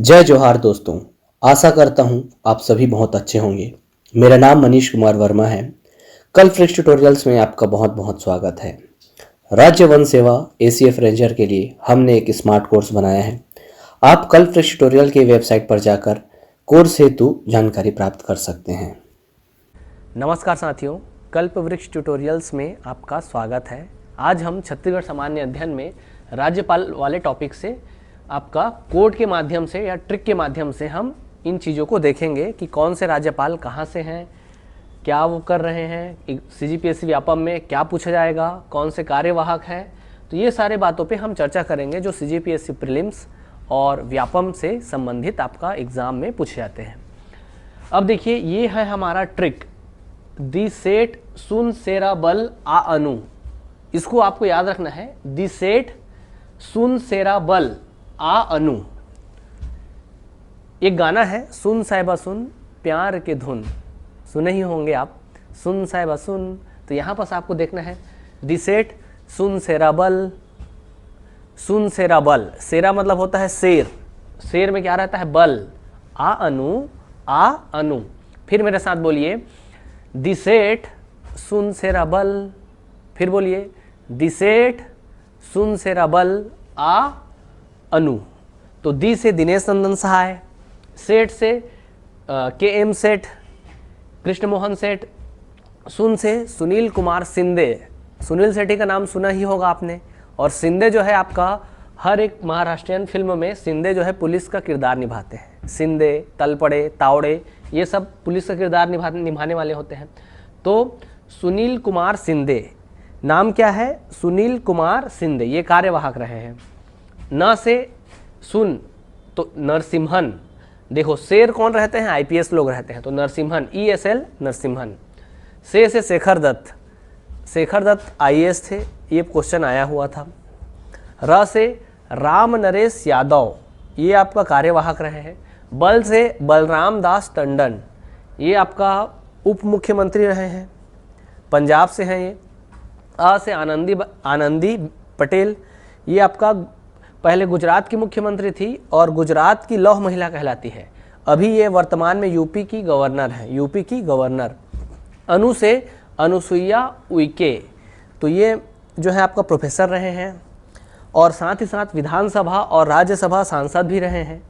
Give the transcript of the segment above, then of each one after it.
जय जोहार दोस्तों। आशा करता हूँ आप सभी बहुत अच्छे होंगे। मेरा नाम मनीष कुमार वर्मा है। कल फ्रिक्स ट्यूटोरियल्स में आपका बहुत बहुत स्वागत है। राज्य वन सेवा एसीएफ रेंजर के लिए हमने एक स्मार्ट कोर्स बनाया है। आप कल फ्रिक्स ट्यूटोरियल के वेबसाइट पर जाकर कोर्स हेतु जानकारी प्राप्त कर सकते हैं। नमस्कार साथियों, कल्प वृक्ष ट्यूटोरियल्स में आपका स्वागत है। आज हम छत्तीसगढ़ सामान्य अध्ययन में राज्यपाल वाले टॉपिक से आपका कोड के माध्यम से या ट्रिक के माध्यम से हम इन चीज़ों को देखेंगे कि कौन से राज्यपाल कहाँ से हैं, क्या वो कर रहे हैं, सीजीपीएससी व्यापम में क्या पूछा जाएगा, कौन से कार्यवाहक है। तो ये सारे बातों पे हम चर्चा करेंगे जो सीजीपीएससी प्रीलिम्स और व्यापम से संबंधित आपका एग्ज़ाम में पूछे जाते हैं। अब देखिए, ये है हमारा ट्रिक, दी सेट सुन सेरा बल आ अनु। इसको आपको याद रखना है, दी सेट सुन सेरा बल आ अनु। एक गाना है, सुन साहिबा सुन प्यार के धुन, सुने ही होंगे आप, सुन साहिबा सुन। तो यहाँ पर आपको देखना है, दी सेट सुन सेरा बल, सुन सेरा बल। सेरा मतलब होता है शेर, शेर में क्या रहता है, बल। आ अनु, आ अनु। फिर मेरे साथ बोलिए, दी सेठ सुन सेरा बल। फिर बोलिए, दी सेठ सुन सेरा बल आ अनु। तो दी से दिनेश नंदन सहाय, सेठ से के एम सेठ, कृष्ण मोहन सेठ, सुन से सुनील कुमार शिंदे। सुनील सेठी का नाम सुना ही होगा आपने। और शिंदे जो है आपका, हर एक महाराष्ट्रियन फिल्म में शिंदे जो है पुलिस का किरदार निभाते हैं। शिंदे, तलपड़े, तावड़े, ये सब पुलिस का किरदार निभाने वाले होते हैं। तो सुनील कुमार शिंदे, नाम क्या है, सुनील कुमार शिंदे, ये कार्यवाहक रहे हैं। न से सुन तो नरसिम्हन। देखो, शेर कौन रहते हैं, आईपीएस लोग रहते हैं, तो नरसिम्हन, ESL नरसिम्हन। से शेखर दत्त, शेखर दत्त आईएएस थे, ये क्वेश्चन आया हुआ था। र से राम नरेश यादव, ये आपका कार्यवाहक रहे हैं। बल से बलराम दास टंडन, ये आपका उप मुख्यमंत्री रहे हैं, पंजाब से हैं ये। अ से आनंदी पटेल, ये आपका पहले गुजरात की मुख्यमंत्री थी और गुजरात की लौह महिला कहलाती है। अभी ये वर्तमान में यूपी की गवर्नर है, यूपी की गवर्नर। अनु से अनुसुईया उइके, तो ये जो है आपका प्रोफेसर रहे हैं और साथ ही साथ विधानसभा और राज्यसभा सांसद भी रहे हैं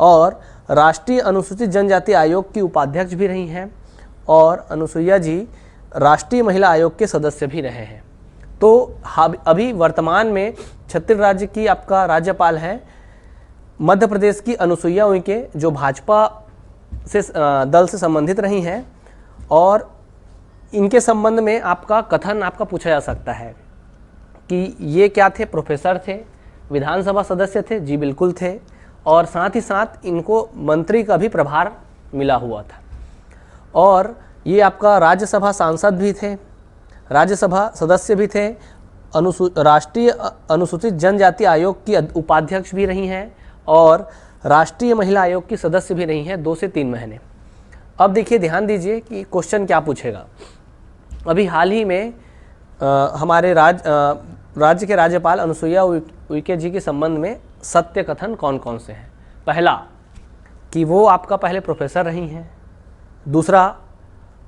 और राष्ट्रीय अनुसूचित जनजाति आयोग की उपाध्यक्ष भी रही हैं और अनुसुईया जी राष्ट्रीय महिला आयोग के सदस्य भी रहे हैं। तो अभी वर्तमान में छत्तीसगढ़ राज्य की आपका राज्यपाल है मध्य प्रदेश की अनुसुईया उइके, जो भाजपा से दल से संबंधित रही हैं। और इनके संबंध में आपका कथन आपका पूछा जा सकता है कि ये क्या थे, प्रोफेसर थे, विधानसभा सदस्य थे, जी बिल्कुल थे, और साथ ही साथ इनको मंत्री का भी प्रभार मिला हुआ था। और ये आपका राज्यसभा सांसद भी थे, राज्यसभा सदस्य भी थे, राष्ट्रीय अनुसूचित जनजाति आयोग की उपाध्यक्ष भी रही हैं और राष्ट्रीय महिला आयोग की सदस्य भी रही हैं 2 से 3 महीने। अब देखिए, ध्यान दीजिए कि क्वेश्चन क्या पूछेगा। अभी हाल ही में हमारे राज्य के राज्यपाल अनुसुईया उइके जी के संबंध में सत्य कथन कौन कौन से हैं। पहला, कि वो आपका पहले प्रोफेसर रही हैं। दूसरा,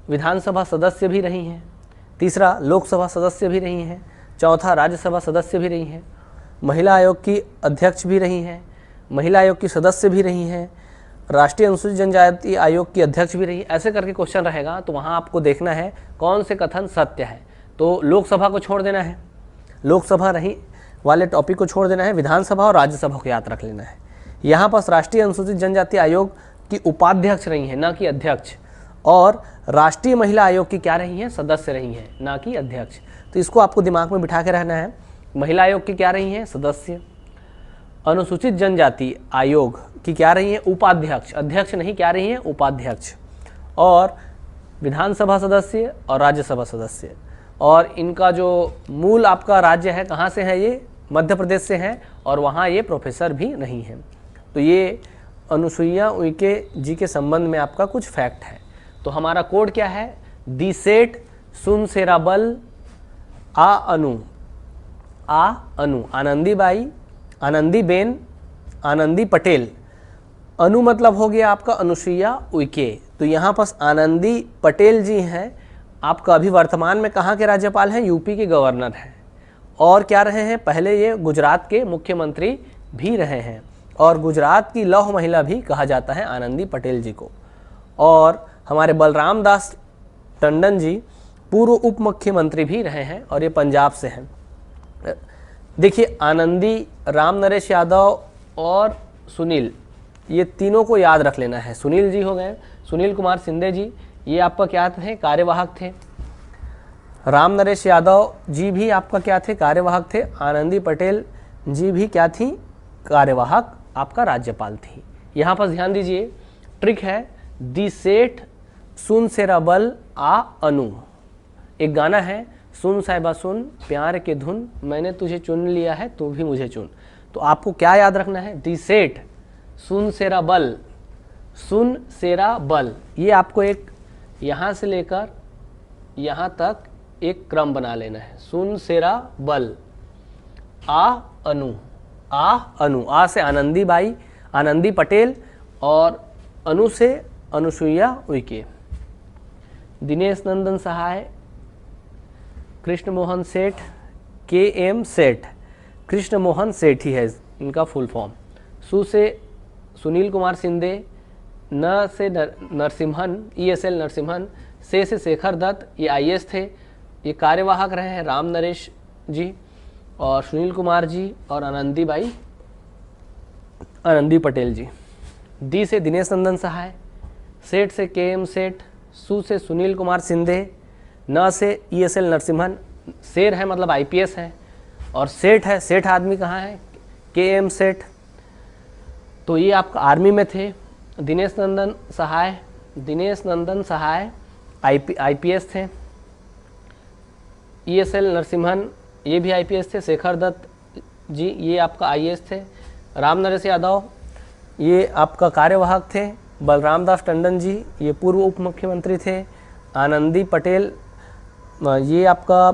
विधानसभा सदस्य भी रही हैं। तीसरा, लोकसभा सदस्य भी रही हैं। चौथा, राज्यसभा सदस्य भी रही हैं। महिला आयोग की अध्यक्ष भी रही हैं। महिला आयोग की सदस्य भी रही हैं। राष्ट्रीय अनुसूचित जनजाति आयोग की अध्यक्ष भी रही। ऐसे करके क्वेश्चन रहेगा, तो वहाँ आपको देखना है कौन से कथन सत्य है। तो लोकसभा को छोड़ देना है, लोकसभा रही वाले टॉपिक को छोड़ देना है, विधानसभा और राज्यसभा को याद रख लेना है। यहाँ पर राष्ट्रीय अनुसूचित जनजाति आयोग की उपाध्यक्ष रही हैं, ना कि अध्यक्ष, और राष्ट्रीय महिला आयोग की क्या रही हैं, सदस्य रही हैं, ना कि अध्यक्ष। तो इसको आपको दिमाग में बिठा के रहना है। महिला आयोग की क्या रही हैं, सदस्य। अनुसूचित जनजाति आयोग की क्या रही हैं, उपाध्यक्ष, अध्यक्ष नहीं, क्या रही हैं, उपाध्यक्ष। और विधानसभा सदस्य और राज्यसभा सदस्य। और इनका जो मूल आपका राज्य है, कहाँ से है, ये मध्य प्रदेश से है और वहाँ ये प्रोफेसर भी नहीं हैं। तो ये अनुसुईया उइके जी के संबंध में आपका कुछ फैक्ट है। तो हमारा कोड क्या है, दी सेठ सुन सेरा बल आ अनु, आ अनु, आनंदीबाई, आनंदीबेन, आनंदी पटेल अनु मतलब हो गया आपका अनुसुईया उइके। तो यहाँ पर आनंदी पटेल जी हैं, आपका अभी वर्तमान में कहाँ के राज्यपाल हैं? यूपी के गवर्नर हैं। और क्या रहे हैं? पहले ये गुजरात के मुख्यमंत्री भी रहे हैं और गुजरात की लौह महिला भी कहा जाता है आनंदी पटेल जी को। और हमारे बलराम दास टंडन जी पूर्व उप मुख्यमंत्री भी रहे हैं और ये पंजाब से हैं। देखिए, आनंदी, राम नरेश यादव और सुनील, ये तीनों को याद रख लेना है। सुनील जी हो गए, सुनील कुमार शिंदे जी, ये आपका क्या थे? कार्यवाहक थे। राम नरेश यादव जी भी आपका क्या थे? कार्यवाहक थे। आनंदी पटेल जी भी क्या थी? कार्यवाहक आपका राज्यपाल थी। यहाँ पर ध्यान दीजिए, ट्रिक है, दी सेठ सुन सेरा बल आ अनु। एक गाना है, सुन साहिबा सुन प्यार के धुन, मैंने तुझे चुन लिया है तू भी मुझे चुन। तो आपको क्या याद रखना है? दी सेठ सुन सेरा बल, सुन सेरा बल, ये आपको एक यहाँ से लेकर यहाँ तक एक क्रम बना लेना है। सुन सेरा बल, आ अनु, आ अनु, आ से आनंदी बाई, आनंदी पटेल, और अनु से अनुसुईया उइके। दिनेश नंदन सहाय, कृष्ण मोहन सेठ, के एम सेठ, कृष्ण मोहन सेठ ही है इनका फुल फॉर्म। सु से सुनील कुमार शिंदे, न से नरसिम्हन, ESL नरसिम्हन, से शेखर दत्त, ये IAS थे। ये कार्यवाहक रहे हैं राम नरेश जी और सुनील कुमार जी और आनंदीबाई, आनंदी पटेल जी। डी से दिनेश नंदन सहाय, सेठ से KM सेठ, सु से सुनील कुमार शिंदे, न से ESL नरसिम्हन, शेर है मतलब IPS है, और सेठ है, सेठ आदमी कहाँ है? KM सेठ, तो ये आपका आर्मी में थे। दिनेश नंदन सहाय, दिनेश नंदन सहाय IPS थे। ESL नरसिम्हन, ये भी IPS थे। शेखर दत्त जी, ये आपका IAS थे। राम नरेश यादव, ये आपका कार्यवाहक थे। बलराम दास टंडन जी, ये पूर्व उप मुख्यमंत्री थे। आनंदी पटेल, ये आपका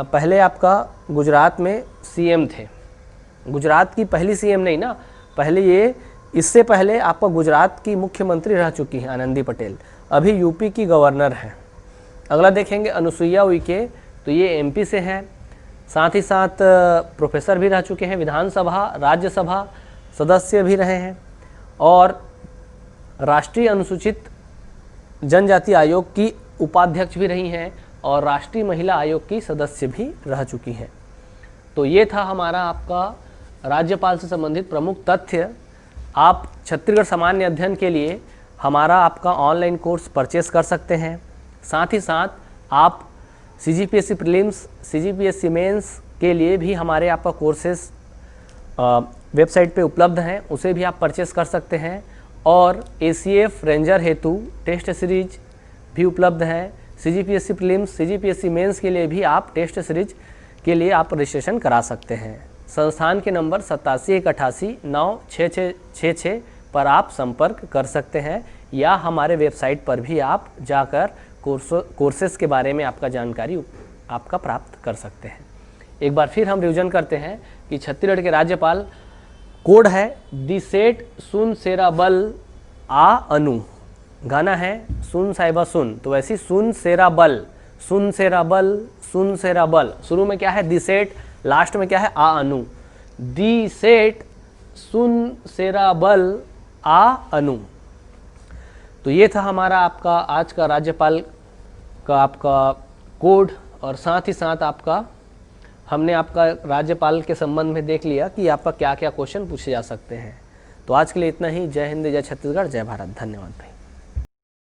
पहले आपका गुजरात में CM थे। गुजरात की पहली CM नहीं ना, पहले ये, इससे पहले आपका गुजरात की मुख्यमंत्री रह चुकी हैं आनंदी पटेल, अभी यूपी की गवर्नर हैं। अगला देखेंगे अनुसुईया उइके, तो ये MP से हैं, साथ ही साथ प्रोफेसर भी रह चुके हैं, विधानसभा राज्यसभा सदस्य भी रहे हैं, और राष्ट्रीय अनुसूचित जनजाति आयोग की उपाध्यक्ष भी रही हैं, और राष्ट्रीय महिला आयोग की सदस्य भी रह चुकी हैं। तो ये था हमारा आपका राज्यपाल से संबंधित प्रमुख तथ्य। आप छत्तीसगढ़ सामान्य अध्ययन के लिए हमारा आपका ऑनलाइन कोर्स परचेस कर सकते हैं। साथ ही साथ आप CGPSC प्रीलिम्स, CGPSC मेंस के लिए भी हमारे आपका कोर्सेस वेबसाइट पे उपलब्ध हैं, उसे भी आप परचेस कर सकते हैं। और ACF रेंजर हेतु टेस्ट सीरीज भी उपलब्ध है। CGPSC प्रीलिम्स, CGPSC मेंस के लिए भी आप टेस्ट सीरीज के लिए आप रजिस्ट्रेशन करा सकते हैं। संस्थान के नंबर 8781896666 पर आप संपर्क कर सकते हैं, या हमारे वेबसाइट पर भी आप जाकर कोर्सेस के बारे में आपका जानकारी आपका प्राप्त कर सकते हैं। एक बार फिर हम रिवीजन करते हैं कि छत्तीसगढ़ के राज्यपाल कोड है दी सेठ सुन सेरा बल आ अनु। गाना है सुन साहिबा सुन, तो वैसी सुन सेरा बल, सुन सेरा बल, सुन सेरा बल। शुरू में क्या है? दी सेठ, लास्ट में क्या है? आ अनु। दी सेठ सुन सेरा बल आ अनु। तो ये था हमारा आपका आज का राज्यपाल का आपका कोड, और साथ ही साथ आपका हमने आपका राज्यपाल के संबंध में देख लिया कि आपका क्या क्या क्वेश्चन पूछे जा सकते हैं। तो आज के लिए इतना ही। जय हिंद, जय छत्तीसगढ़, जय भारत। धन्यवाद भाई।